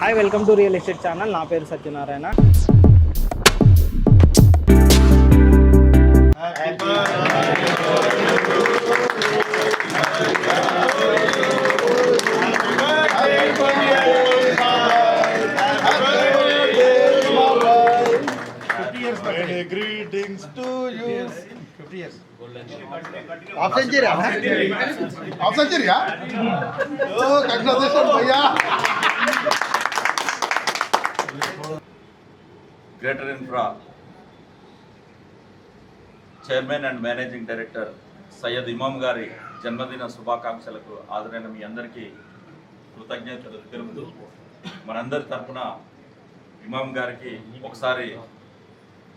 Hi welcome to real estate channel. నా పేరు Satyanarayana. Greetings to you. 50 years. Half century, half century, yeah. Oh, congratulations, bhaiya. Greater Infra chairman and managing director Syed Imam గారి జన్మదిన శుభాకాంక్షలకు హాజరైన మీ అందరికీ కృతజ్ఞతలు తెలుపుతూ మనందరి తరఫున ఇమామ్ గారికి ఒకసారి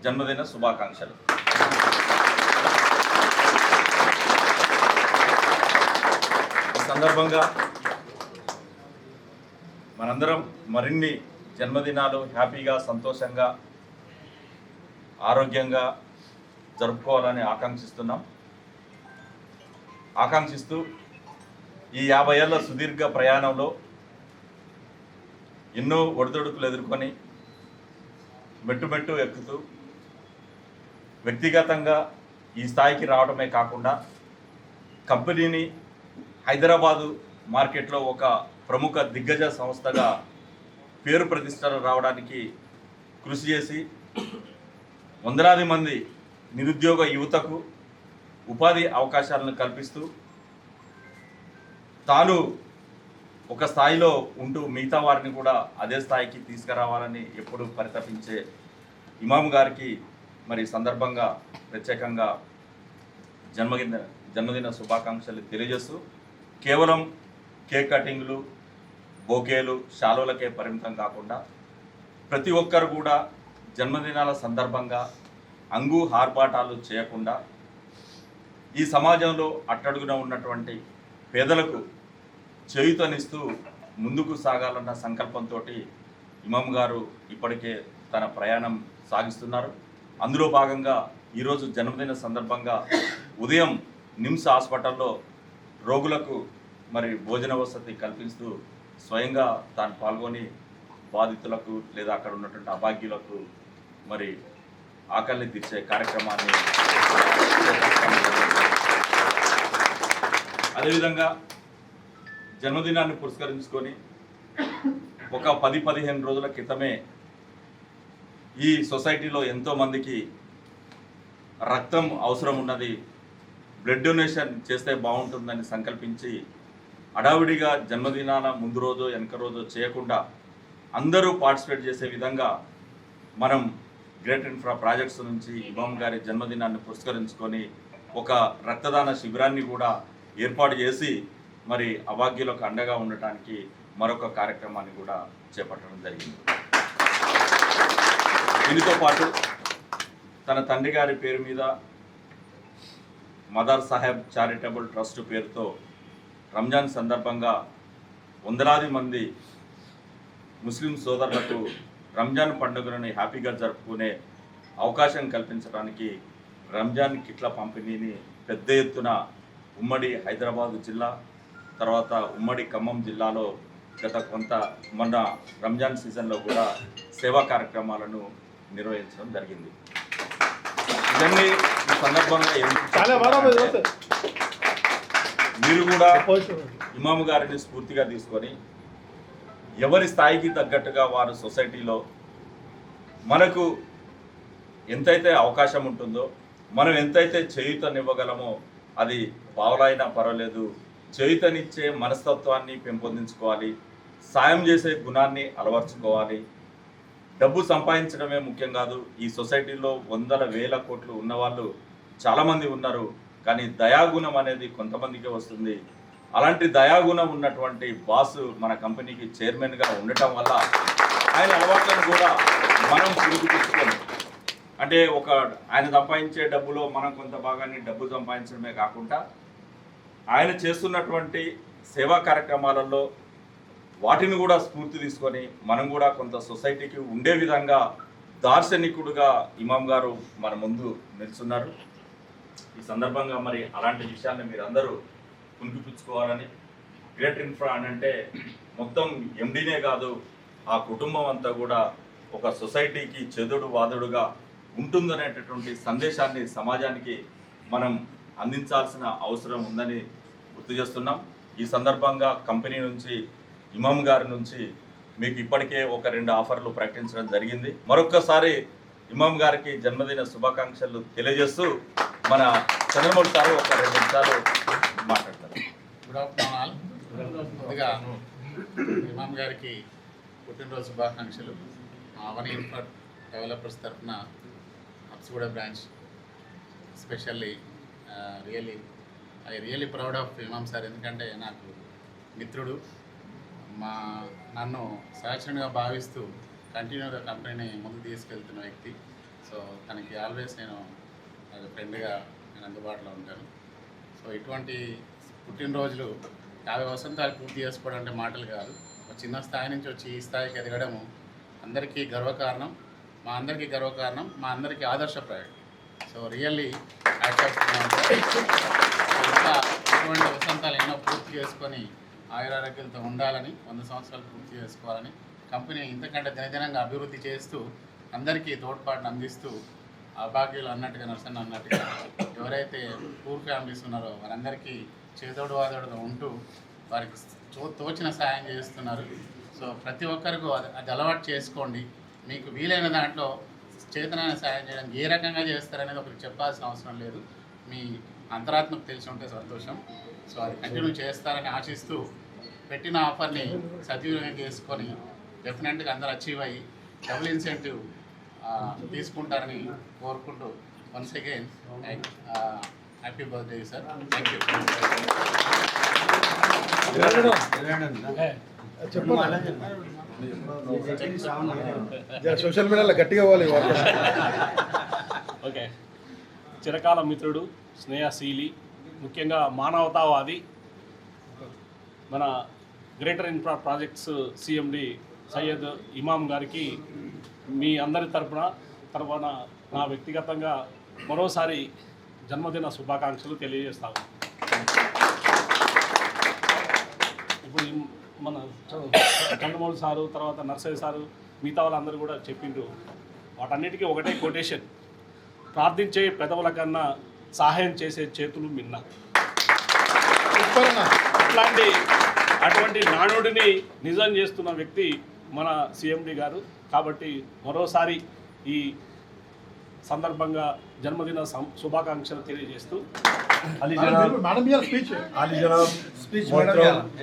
జన్మదిన శుభాకాంక్షలు. ఈ సందర్భంగా మనందరం మరిన్ని జన్మదినాలు హ్యాపీగా సంతోషంగా ఆరోగ్యంగా జరుపుకోవాలని ఆకాంక్షిస్తూ ఈ 50 ఏళ్ల సుదీర్ఘ ప్రయాణంలో ఎన్నో ఒడిదుడుకులు ఎదుర్కొని మెట్టు ఎక్కుతూ వ్యక్తిగతంగా ఈ స్థాయికి రావడమే కాకుండా కంపెనీని హైదరాబాదు మార్కెట్లో ఒక ప్రముఖ దిగ్గజ సంస్థగా పేరు ప్రతిష్టలు రావడానికి కృషి చేసి వందలాది మంది నిరుద్యోగ యువతకు ఉపాధి అవకాశాలను కల్పిస్తూ తాను ఒక స్థాయిలో ఉంటూ మిగతా వారిని కూడా అదే స్థాయికి తీసుకురావాలని ఎప్పుడు పరితపించే ఇమామ్ గారికి మరి సందర్భంగా ప్రత్యేకంగా జన్మదిన శుభాకాంక్షలు తెలియజేస్తూ కేవలం కేక్ కటింగ్లు బోకేలు శాలువలకే పరిమితం కాకుండా ప్రతి ఒక్కరు కూడా జన్మదినాల సందర్భంగా అంగు హార్పాటాలు చేయకుండా ఈ సమాజంలో అట్టడుగున ఉన్నటువంటి పేదలకు చేయూతనిస్తూ ముందుకు సాగాలన్న సంకల్పంతో ఇమామ్ గారు ఇప్పటికే తన ప్రయాణం సాగిస్తున్నారు. అందులో భాగంగా ఈరోజు జన్మదిన సందర్భంగా ఉదయం నిమ్స్ హాస్పిటల్లో రోగులకు మరి భోజన వసతి కల్పిస్తూ స్వయంగా తాను పాల్గొని బాధితులకు లేదా అక్కడ ఉన్నటువంటి అభాగ్యులకు మరి ఆకలిని తీర్చే కార్యక్రమాన్ని అదేవిధంగా జన్మదినాన్ని పురస్కరించుకొని ఒక 10-15 రోజుల క్రితమే ఈ సొసైటీలో ఎంతోమందికి రక్తం అవసరం ఉన్నది, బ్లడ్ డొనేషన్ చేస్తే బాగుంటుందని సంకల్పించి హడావిడిగా జన్మదినాల ముందు రోజు వెనక రోజు చేయకుండా అందరూ పార్టిసిపేట్ చేసే విధంగా మనం గ్రేట్ ఇన్ఫ్రా ప్రాజెక్ట్స్ నుంచి ఇమామ్ గారి జన్మదినాన్ని పురస్కరించుకొని ఒక రక్తదాన శిబిరాన్ని కూడా ఏర్పాటు చేసి మరి అభాగ్యులకు అండగా ఉండటానికి మరొక కార్యక్రమాన్ని కూడా చేపట్టడం జరిగింది. దీనితో పాటు తన తండ్రి గారి పేరు మీద మదర్ సాహెబ్ చారిటబుల్ ట్రస్ట్ పేరుతో రంజాన్ సందర్భంగా వందలాది మంది ముస్లిం సోదరులకు రంజాన్ పండుగలను హ్యాపీగా జరుపుకునే అవకాశం కల్పించడానికి రంజాన్ కిట్ల పంపిణీని పెద్ద ఎత్తున ఉమ్మడి హైదరాబాదు జిల్లా తర్వాత ఉమ్మడి ఖమ్మం జిల్లాలో మొన్న రంజాన్ సీజన్లో కూడా సేవా కార్యక్రమాలను నిర్వహించడం జరిగింది. ఇవన్నీ ఈ సందర్భంగా మీరు కూడా ఇమామ్ గారిని స్ఫూర్తిగా తీసుకొని ఎవరి స్థాయికి తగ్గట్టుగా వారు సొసైటీలో మనకు ఎంతైతే అవకాశం ఉంటుందో మనం ఎంతైతే చేయూతనివ్వగలమో అది పావులైనా పర్వాలేదు, చేయూతనిచ్చే మనస్తత్వాన్ని పెంపొందించుకోవాలి, సాయం చేసే గుణాన్ని అలవర్చుకోవాలి. డబ్బు సంపాదించడమే ముఖ్యం కాదు. ఈ సొసైటీలో వందల వేల కోట్లు ఉన్నవాళ్ళు చాలామంది ఉన్నారు, కానీ దయాగుణం అనేది కొంతమందికే వస్తుంది. అలాంటి దయాగుణం ఉన్నటువంటి బాసు మన కంపెనీకి చైర్మన్గా ఉండటం వల్ల ఆయన అలవాట్లను కూడా మనం పురుగుపించుకొని అంటే ఆయన సంపాదించే డబ్బులో మనం కొంత భాగాన్ని డబ్బు సంపాదించడమే కాకుండా ఆయన చేస్తున్నటువంటి సేవా కార్యక్రమాలలో వాటిని కూడా స్ఫూర్తి తీసుకొని మనం కూడా కొంత సొసైటీకి ఉండే విధంగా దార్శనికుడుగా ఇమామ్ గారు మన ముందు నిలుచున్నారు. ఈ సందర్భంగా మరి అలాంటి విషయాన్ని మీరు అందరూ పుణికిపుచ్చుకోవాలని గ్రేట్ ఇన్ఫ్రా అని అంటే మొత్తం ఎండీనే కాదు ఆ కుటుంబం అంతా కూడా ఒక సొసైటీకి చెదుడు వాదుడుగా ఉంటుందనేటటువంటి సందేశాన్ని సమాజానికి మనం అందించాల్సిన అవసరం ఉందని గుర్తు చేస్తున్నాం. ఈ సందర్భంగా కంపెనీ నుంచి ఇమామ్ గారి నుంచి మీకు ఇప్పటికే ఒక 2 ఆఫర్లు ప్రకటించడం జరిగింది. మరొక్కసారి ఇమామ్ గారికి జన్మదిన శుభాకాంక్షలు తెలియజేస్తూ మన చంద్రమౌళి సార్ ఒక 2 నిమిషాలు మాట్లాడతారు. Good afternoon. ముందుగా ఇమామ్ గారికి పుట్టినరోజు శుభాకాంక్షలు. అవని ఇన్ఫ్రా డెవలపర్స్ తరఫున Apsiguda branch specially I really proud of Imam sir. ఎందుకంటే నాకు మిత్రుడు, నన్ను సహచరునిగా భావిస్తూ కంటిన్యూగా కంపెనీని ముందుకు తీసుకెళ్తున్న వ్యక్తి. సో తనకి ఆల్వేస్ నేను ఫ్రెండ్గా నేను అందుబాటులో ఉంటాను. సో ఇటువంటి పుట్టినరోజులు 50 వసంతాలు పూర్తి చేసుకోవడం అంటే మాటలు కాదు. ఒక చిన్న స్థాయి నుంచి వచ్చి ఈ స్థాయికి ఎదగడము అందరికీ గర్వకారణం, మా అందరికీ గర్వకారణం, మా అందరికీ ఆదర్శప్రాయం. సో రియల్లీ ఇంకా ఇటువంటి వసంతాలు ఎన్నో పూర్తి చేసుకొని ఆయురారోగ్యాలతో ఉండాలని, 100 సంవత్సరాలు పూర్తి చేసుకోవాలని, కంపెనీ ఇంతకంటే దినదినంగా అభివృద్ధి చేస్తూ అందరికీ తోడ్పాటును అందిస్తూ అభాగ్యులు అన్నట్టుగా నర్సన్న అన్నట్టుగా ఎవరైతే పూర్ ఫ్యామిలీస్ ఉన్నారో వారందరికీ చేదోడు వాదోడుగా ఉంటూ వారికి తోచిన సాయం చేస్తున్నారు. సో ప్రతి ఒక్కరికి అది అలవాటు చేసుకోండి. మీకు వీలైన దాంట్లో చేతనైన సాయం చేయడానికి ఏ రకంగా చేస్తారనేది ఒకరికి చెప్పాల్సిన అవసరం లేదు. మీ అంతరాత్మకు తెలిసి ఉంటే సంతోషం. సో అది కంటిన్యూ చేస్తారని ఆశిస్తూ పెట్టిన ఆఫర్ని సద్వినియోగం చేసుకొని డెఫినెట్గా అందరూ అచీవ్ అయ్యి డబుల్ ఇన్సెంటివ్ తీసుకుంటారని కోరుకుంటూ once again happy birthday sir. Thank you. Social మీడియాలో గట్టిగా పోవాలి. ఓకే, చిరకాల మిత్రుడు, స్నేహశీలి, ముఖ్యంగా మానవతావాది, మన Greater Infra Projects CMD Syed Imam గారికి మీ అందరి తరపున నా వ్యక్తిగతంగా మరోసారి జన్మదిన శుభాకాంక్షలు తెలియజేస్తాను. ఇప్పుడు మన చంద్రమౌళి సారు, తర్వాత నర్సయ్య సారు, మిగతా వాళ్ళందరూ కూడా చెప్పిండ్రు. వాటన్నిటికీ ఒకటే కొటేషన్: ప్రార్థించే పెదవుల కన్నా సహాయం చేసే చేతులు మిన్న. అటువంటి నానుడిని నిజం చేస్తున్న వ్యక్తి మన సిఎండి గారు. కాబట్టి మరోసారి ఈ సందర్భంగా జన్మదిన శుభాకాంక్షలు తెలియజేస్తూ अली जनाब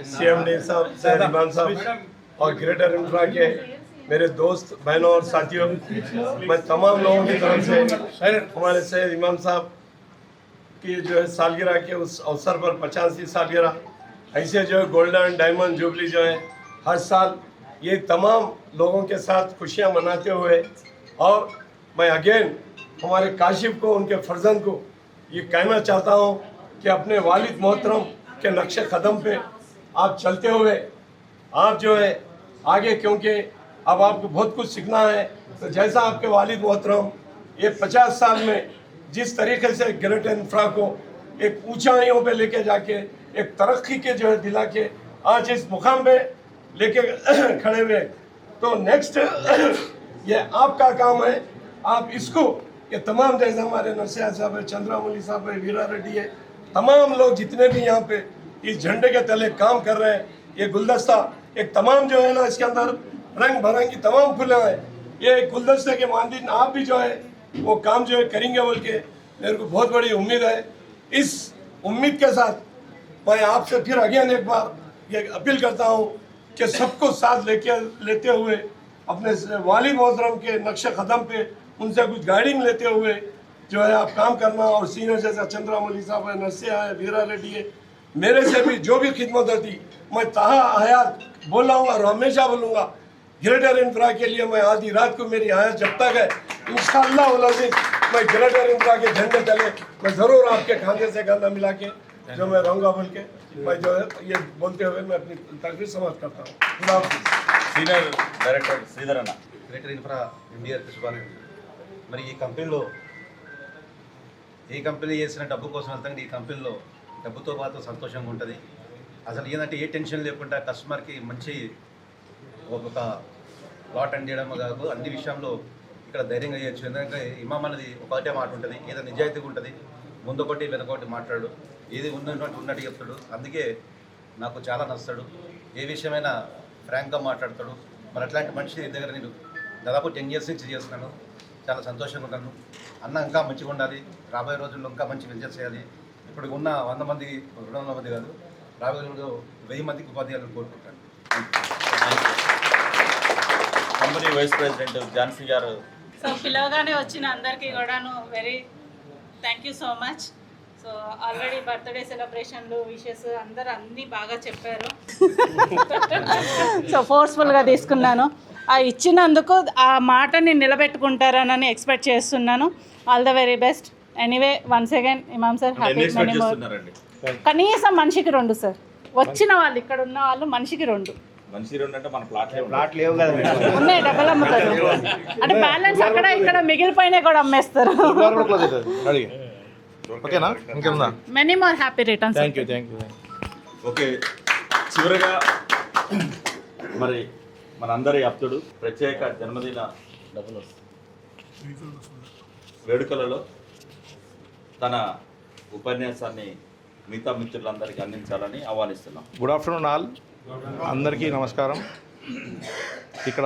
सीएमडी साहब, सैयद इमाम साहब और ग्रेटर इंफ्रा के मेरे दोस्त, बहनों और साथियों, मैं तमाम लोगों की तरफ से हमारे सैयद इमाम साहब की जो है सालगिरह के उस अवसर पर 85वीं सालगिरह, ऐसे जो है गोल्डन डायमंड जुबली जो है हर साल ये तमाम लोगों के साथ खुशियाँ मनाते हुए, और मैं अगेन हमारे काशिफ को, उनके फर्जंद को ये कहना चाहता हूँ कि अपने वालिद मोहतरम के नक्शे कदम पे आप चलते हुए आप जो है आगे, क्योंकि अब आपको बहुत कुछ सीखना है, तो जैसा आपके वालिद मोहतरम ये 50 साल में जिस तरीके से ग्रेटर इंफ्रा को एक ऊंचाइयों पे लेके जाके एक तरक्की के जो है दिला के आज इस मुकाम पे लेके खड़े हुए, तो नेक्स्ट ये आपका काम है। आप इसको ये तमाम, जैसे हमारे नरसिया साहब है, चंद्रामौली साहब है, वीरा रेड्डी है, तमाम लोग जितने भी यहाँ पे इस झंडे के तले काम कर रहे हैं, ये गुलदस्ता एक तमाम जो है ना, इसके अंदर रंग बिरंगी तमाम फूलें हैं। ये गुलदस्ते के मानदीन आप भी जो है वो काम जो है करेंगे बोल के मेरे को बहुत बड़ी उम्मीद है। इस उम्मीद के साथ मैं आपसे फिर अगेन एक बार ये अपील करता हूँ कि सबको साथ लेते हुए अपने वालिद मोहतरम के नक्शे कदम पे उनसे कुछ गाइडिंग लेते हुए जो है आप काम करना। और सीनियर जैसा चंद्रामौली साहब है, नरसिया है, वीरा रेड्डी है, मेरे से भी जो भी खिदमत होती मैं ताहा हयात बोला हूँ और हमेशा बोलूँगा। ग्रेटर इंफ्रा के लिए मैं आधी रात को मेरी हयात जब तक है, इंशाअल्लाह मैं ग्रेटर इंफ्रा के झंडे तले मैं ज़रूर आपके खाने से कंधा मिला के जो मैं रहूँगा बोल के मैं जो है ये बोलते हुए मैं अपनी तकरीर समाप्त करता हूँ। సీనియర్ డైరెక్టర్ శ్రీధర్ అన్న. గ్రేటర్ ఇన్ఫ్రా ఇండియా శుభాకాంక్షలు. మరి ఈ కంపెనీలో ఏ కంపెనీ చేసిన డబ్బు కోసం వెళ్తాం, ఈ కంపెనీలో డబ్బుతో పాటు సంతోషంగా ఉంటుంది. అసలు ఏంటంటే ఏ టెన్షన్ లేకుండా కస్టమర్కి మంచి ఒక లాట్ అండ్ చేయడం కాదు, అన్ని విషయంలో ఇక్కడ ధైర్యంగా చేయొచ్చు. ఎందుకంటే ఇమాం అనేది ఒకటే మాట ఉంటుంది, ఏదో నిజాయితీగా ఉంటుంది, ముందొకటి వెనకొకటి మాట్లాడు, ఏది ఉన్నట్టు చెప్తాడు. అందుకే నాకు చాలా నచ్చుతాడు, ఏ విషయమైనా ఫ్రాంక్గా మాట్లాడతాడు. మరి అట్లాంటి మనిషి దగ్గర నేను దాదాపు 10 years నుంచి చేస్తున్నాను. చాలా సంతోషంగా ఉన్నాను. అన్న ఇంకా మంచిగా ఉండాలి, రాబోయే రోజుల్లో ఇంకా మంచి వెంచర్ చేయాలి. ఇప్పుడు ఉన్న 100 మంది 200 మంది కాదు, రాబోయే రోజుల్లో 1000 మందికి ఉపాధ్యాయులను కోరుకుంటాను. కంపెనీ వైస్ ప్రెసిడెంట్ ఝాన్సీ గారు. సో పిలవగానే వచ్చిన అందరికీ కూడాను very thank you so much. So already birthday సెలబ్రేషన్లు విషెస్ అందరూ అన్నీ బాగా చెప్పారు. సో ఫోర్స్ఫుల్గా తీసుకున్నాను. ఆ ఇచ్చినందుకు ఆ మాటని నిలబెట్టుకుంటారనని ఎక్స్పెక్ట్ చేస్తున్నాను. All the very best. Anyway once again Imam sir happy many more. కనీసం మనిషికి 2 సార్. వచ్చిన వాళ్ళు ఇక్కడ ఉన్న వాళ్ళు మనిషికి 2 అంటే మన ప్లాట్ లేవు కదా ఉన్నాయి, డబ్బులు అమ్ముతారు. అంటే బ్యాలెన్స్ అక్కడ ఇక్కడ మిగిలిపోయినా కూడా అమ్మేస్తారు. ఓకేనా? ఇంకేందా? Many more happy returns. Thank you. Okay, చివరిగా మరి మనందరి అప్తుడు ప్రత్యేక జన్మదిన వేడుకలలో తన ఉపన్యాసాన్ని మిగతా మిత్రులందరికీ అందించాలని ఆహ్వానిస్తున్నాం. Good afternoon all. అందరికీ నమస్కారం. ఇక్కడ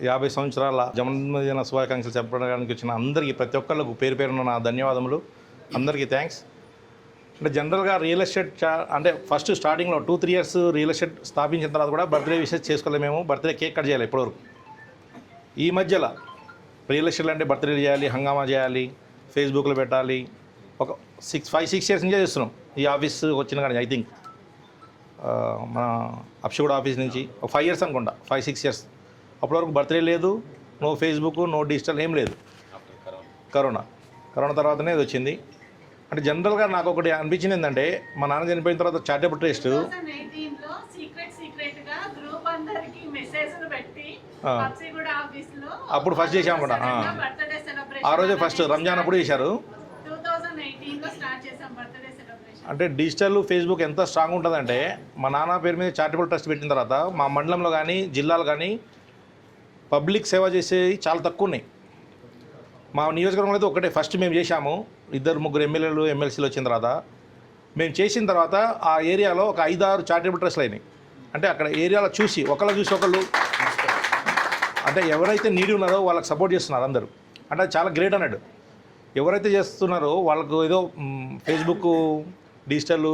50 సంవత్సరాల జన్మదిన శుభాకాంక్షలు చెప్పడానికి వచ్చిన అందరికీ ప్రతి ఒక్కళ్ళకు పేరు పేరున నా ధన్యవాదములు. అందరికీ థ్యాంక్స్. అంటే జనరల్గా రియల్ ఎస్టేట్ అంటే ఫస్ట్ స్టార్టింగ్లో 2-3 years రియల్ ఎస్టేట్ స్థాపించిన తర్వాత కూడా బర్త్డే విషెస్ చేసుకోలేదు. మేము బర్త్డే కేక్ కట్ చేయాలి ఇప్పటివరకు. ఈ మధ్యలో రియల్ ఎస్టేట్ అంటే బర్త్డే చేయాలి, హంగామా చేయాలి, ఫేస్బుక్లో పెట్టాలి. ఒక 5-6 years నుంచే చేస్తున్నాం. ఈ ఆఫీస్ వచ్చిన కానీ ఐ థింక్ మన అప్షగూడ ఆఫీస్ నుంచి 5 years అనుకుంటా, 5-6 years. అప్పటి వరకు బర్త్డే లేదు, నో ఫేస్బుక్, నో డిజిటల్, ఏం లేదు. కరోనా తర్వాతనే ఇది వచ్చింది. అంటే జనరల్గా నాకు ఒకటి అనిపించింది ఏంటంటే, మా నాన్న చనిపోయిన తర్వాత చారిటబుల్ ట్రస్ట్ అప్పుడు ఫస్ట్ చేసాం అనుకుంటా. ఆ రోజే ఫస్ట్ రంజాన్ అప్పుడు చేశారు. అంటే డిజిటల్ ఫేస్బుక్ ఎంత స్ట్రాంగ్ ఉంటుందంటే, మా నాన్న పేరు మీద చారిటబుల్ ట్రస్ట్ పెట్టిన తర్వాత మా మండలంలో కానీ జిల్లాలో కానీ పబ్లిక్ సేవ చేసేవి చాలా తక్కువ ఉన్నాయి. మా నియోజకవర్గంలో అయితే ఒకటే ఫస్ట్ మేము చేశాము. 2-3 ఎమ్మెల్యేలు ఎమ్మెల్సీలు వచ్చిన తర్వాత మేము చేసిన తర్వాత ఆ ఏరియాలో ఒక 5-6 చారిటబుల్ ట్రస్ట్లు అయినాయి. అంటే అక్కడ ఏరియాలో చూసి ఒకళ్ళు అంటే ఎవరైతే నీడి ఉన్నారో వాళ్ళకి సపోర్ట్ చేస్తున్నారు అందరూ. అంటే అది చాలా గ్రేట్ అన్నాడు. ఎవరైతే చేస్తున్నారో వాళ్ళకు ఏదో ఫేస్బుక్ డిజిటల్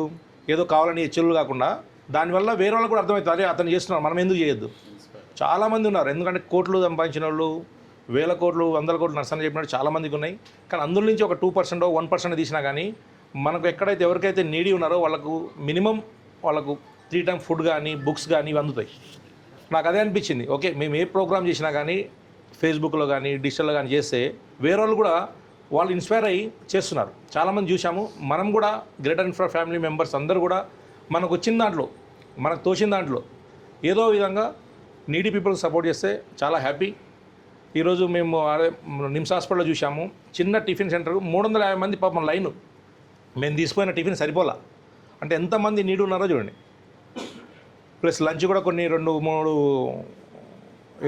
ఏదో కావాలని హెచ్చులు కాకుండా దానివల్ల వేరే వాళ్ళకి కూడా అర్థమవుతుంది, అదే అతను చేస్తున్నారు, మనం ఎందుకు చేయొద్దు. చాలామంది ఉన్నారు. ఎందుకంటే కోట్లు సంపాదించిన వాళ్ళు, 1000 కోట్లు 100 కోట్లు నర్సని చెప్పినట్టు చాలామందికి ఉన్నాయి. కానీ అందులో నుంచి ఒక 2% 1% తీసినా కానీ మనకు ఎక్కడైతే ఎవరికైతే నీడి ఉన్నారో వాళ్ళకు మినిమం వాళ్ళకు 3 times ఫుడ్ కానీ బుక్స్ కానీ ఇవి అందుతాయి. నాకు అదే అనిపించింది. ఓకే, మేము ఏ ప్రోగ్రామ్ చేసినా కానీ ఫేస్బుక్లో కానీ డిజిటల్లో కానీ చేస్తే వేరే వాళ్ళు కూడా వాళ్ళు ఇన్స్పైర్ అయ్యి చేస్తున్నారు. చాలామంది చూసాము. మనం కూడా గ్రేటర్ ఇన్ఫ్రా ఫ్యామిలీ మెంబర్స్ అందరూ కూడా మనకు వచ్చిన దాంట్లో, మనకు తోచిన దాంట్లో ఏదో విధంగా నీడీ పీపుల్కి సపోర్ట్ చేస్తే చాలా హ్యాపీ. ఈరోజు మేము నిమ్స్ హాస్పిటల్లో చూసాము, చిన్న టిఫిన్ సెంటర్ 350 మంది పాపం లైను. మేము తీసుకుపోయిన టిఫిన్ సరిపోలా. అంటే ఎంతమంది నీడు ఉన్నారో చూడండి. ప్లస్ లంచ్ కూడా కొన్ని 2-3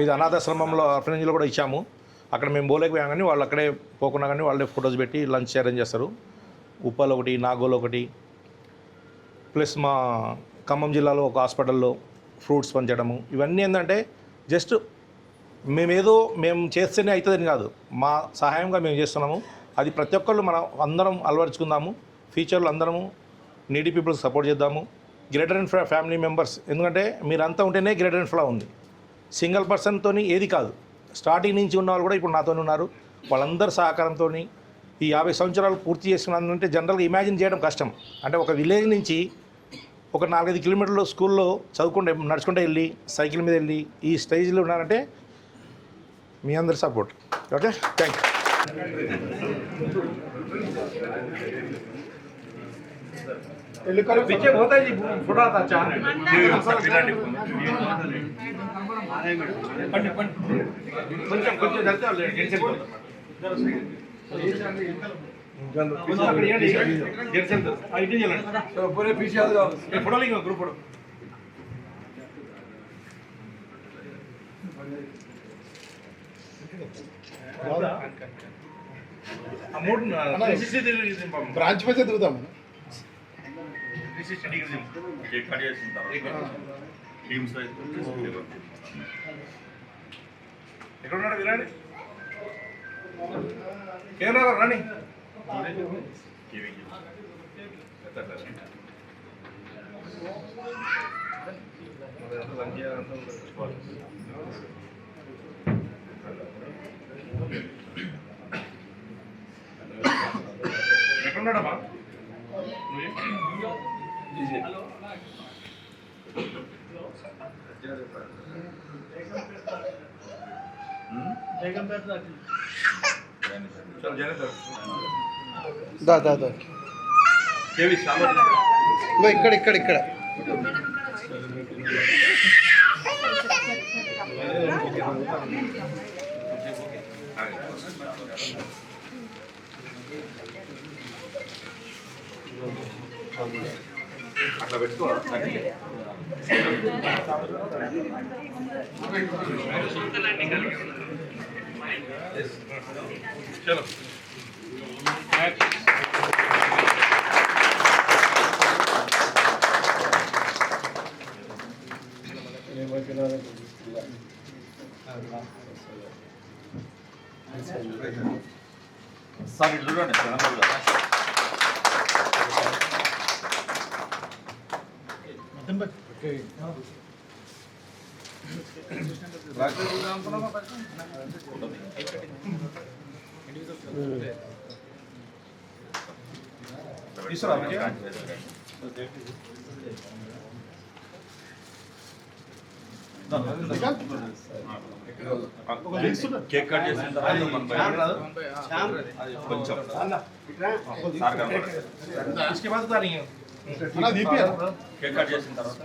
ఇది అనాథాశ్రమంలో ఆర్ఫనేజ్లో కూడా ఇచ్చాము. అక్కడ మేము పోలేకపోయాం కానీ వాళ్ళు అక్కడే పోకుండా కానీ వాళ్ళే ఫొటోస్ పెట్టి లంచ్ అరేంజ్ చేస్తారు. ఉప్పల్ ఒకటి, నాగోల్ ఒకటి, ప్లస్ మా ఖమ్మం జిల్లాలో ఒక హాస్పిటల్లో ఫ్రూట్స్ పంచడము. ఇవన్నీ ఏంటంటే జస్ట్ మేము చేస్తేనే అవుతుందని కాదు, మా సహాయంగా మేము చేస్తున్నాము. అది ప్రతి ఒక్కళ్ళు మనం అందరం అలవరుచుకుందాము. ఫ్యూచర్లో అందరము నీడీ పీపుల్కి సపోర్ట్ చేద్దాము. గ్రేటర్ ఇన్ఫ్రా ఫ్యామిలీ మెంబర్స్, ఎందుకంటే మీరంతా ఉంటేనే గ్రేటర్ ఇన్ఫ్రా ఉంది. సింగిల్ పర్సన్తో ఏది కాదు. స్టార్టింగ్ నుంచి ఉన్న వాళ్ళు కూడా ఇప్పుడు నాతో ఉన్నారు. వాళ్ళందరి సహకారంతో ఈ 50 సంవత్సరాలు పూర్తి చేసుకున్నానంటే జనరల్గా ఇమాజిన్ చేయడం కష్టం. అంటే ఒక విలేజ్ నుంచి ఒక 4-5 kilometers స్కూల్లో నడుచుకుంటూ వెళ్ళి సైకిల్ మీద వెళ్ళి ఈ స్టేజ్లో ఉన్నారంటే మీ అందరి సపోర్ట్. ఓకే, థ్యాంక్ బ్రాంచ్ పైసే దిగుతాం. కేక్ కట్ చేసిన తర్వాత టీమ్స్ ఎక్కడున్నాడు విరాడి? కేరళ రాణి ఎక్కడున్నాడమ్మా? ఇక్కడ ఇక్కడ ఇక్కడ అట్లా పెట్టుకో. చలో సార్ ఇల్లు చూడండి జనంలో. కేక్ కట్ చేసిన తర్వాత కొంచెం కేక్ కట్ చేసిన తర్వాత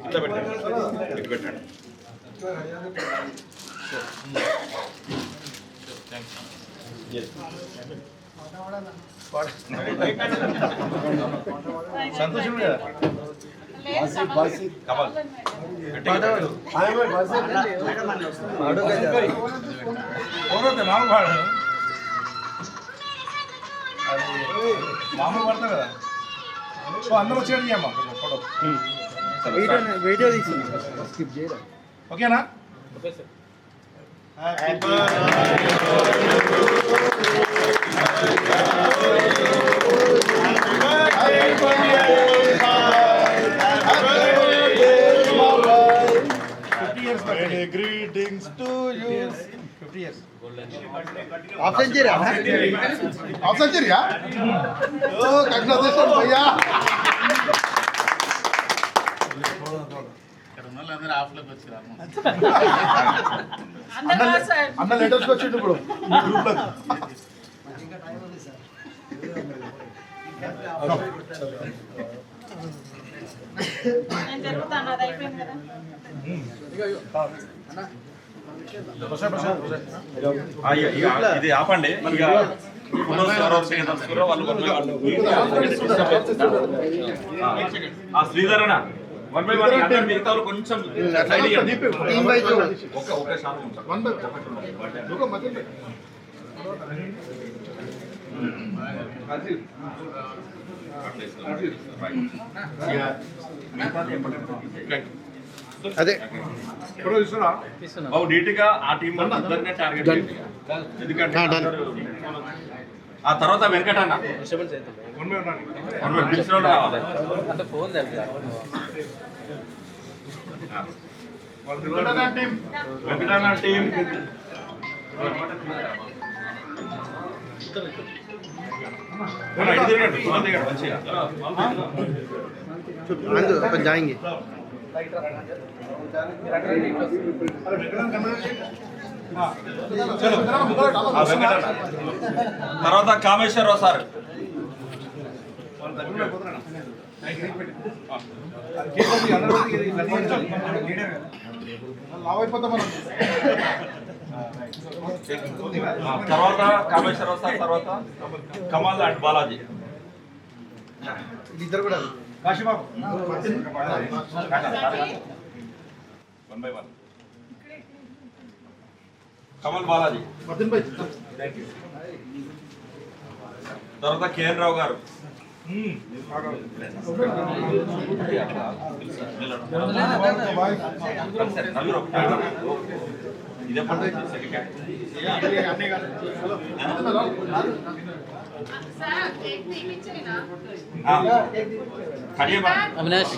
ఇట్లా పెట్టండి, ఇటు పెట్టండి. సంతోషం కదా? కమల్ మామూలు పడతా కదా. సో అందరూ వచ్చేయండి అమ్మా ఫోటో. వీడియో తీసి స్కిప్ చేయరా? ఓకేనా? Okay sir. Greetings to you. 50 years. Half century half century oh congratulation भैया అందరూ ఆఫ్లోకి వచ్చారు. అన్న లేటెస్ట్ వచ్చిండు ఇప్పుడు గ్రూప్ లో. నేను జరుగుతాను, అది అయిపోయింది కదా. ఇది ఆపండి. ఇక శ్రీధర్ అన్న వన్ బై వన్ మిగతా కొంచెం ఒకే శాతం అదే బాబు నీట్గా ఆ టీం ఇద్దరినే టార్గెట్ చేయండి. ఎందుకంటే ఆ తర్వాత వెంకట అన్న పిలిచిన వాళ్ళు రావాలి. వెంకటన్న టీం మంచిగా अपन जाएंगे తర్వాత కామేశ్వరరావు సార్ లావ్ అయిపోతాం మనం. తర్వాత కామేశ్వరరావు సార్, తర్వాత కమల్ అండ్ బాలాజీ. ఇద్దరు కూడా one by one. Kamal Balaji, తర్వాత కేఎన్ రావు గారు, ఇదే అవినాష్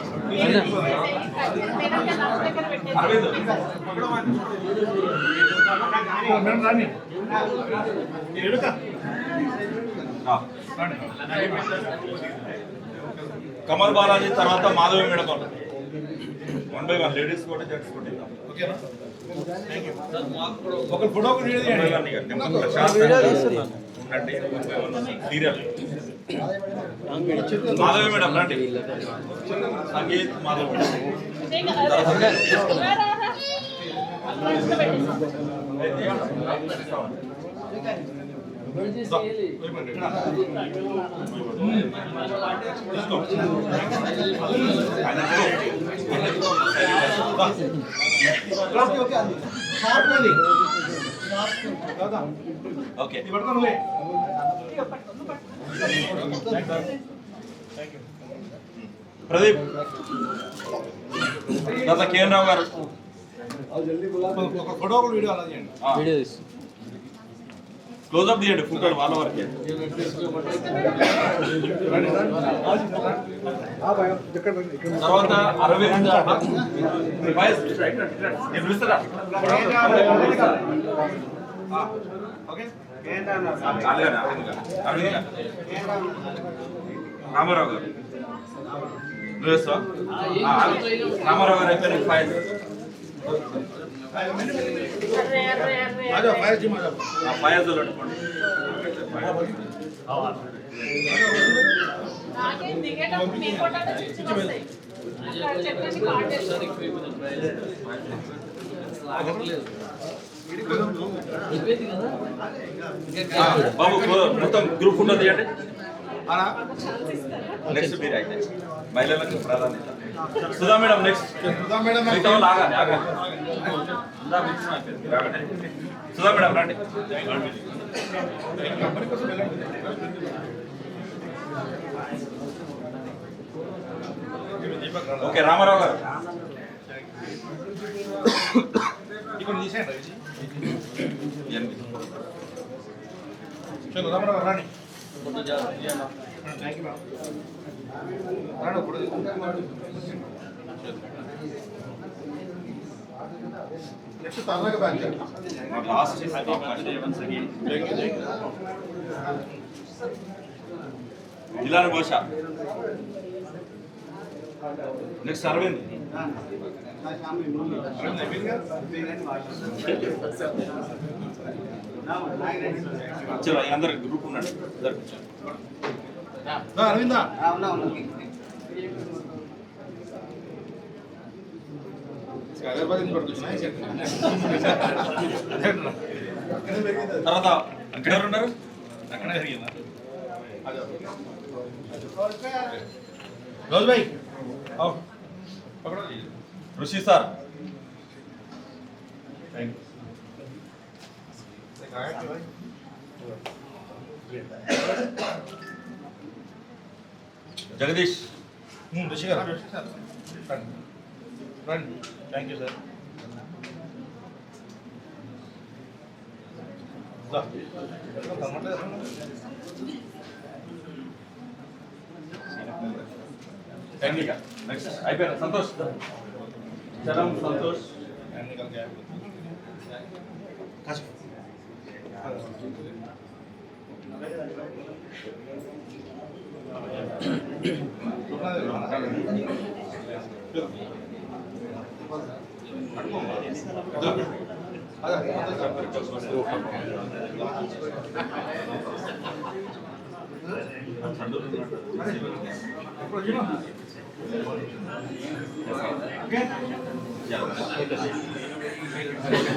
కమల్ బాలాజీ, తర్వాత Madhavi Medakon. One by one, ladies కూడా జెంట్స్ కూడా ఒక ఫోటో సీరియల్. మాధవి మేడం రండి. సంగీత్ మాధవి ఓకే. ప్రదీప్, తర్వాత కేఎన్ రావు గారు. వీడియో తీసి క్లోజ్అప్ తీయండి, ఫోటోలు వాళ్ళ వరకే. తర్వాత అరవింద్ రామారావు గారు, రామారావు గారు అయిపోయిన ఫైల్. ఫైల్ పెట్టుకోండి. బాబు మొత్తం గ్రూప్ ఫోటో తీయండి. నెక్స్ట్ మీరు అయితే మహిళలకు ప్రాధాన్యత. Sudha madam next. మిగతా వాళ్ళు ఆగాలి, ఆగాలి. సుధా మేడం రండి. ఓకే, రామారావు గారు. లాస్ట్ జిల్లాను భాష. నెక్స్ట్ అరవింద్. చలో అందరు గ్రూప్ ఉన్నాడు. అరవిందా తర్వాత అక్కడ ఎవరు ఉన్నారు? అక్కడ జరిగిందా రోజు భాయ్ ఋషి సార్. జగదీష్. ఋషి గారు రండి. Thank you sir. నెక్స్ట్ అయిపోయారు. సంతోష్, చరణ్, సంతోష్.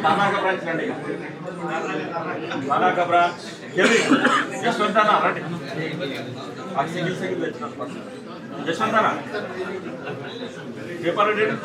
తానాక బ్రాంచ్ రండి. తానాక బ్రాంచ్ యశ్వంతనా రండి. ఆ సింగిల్ తెచ్చినారు యశ్వంతనా పేపర్ రెడీ.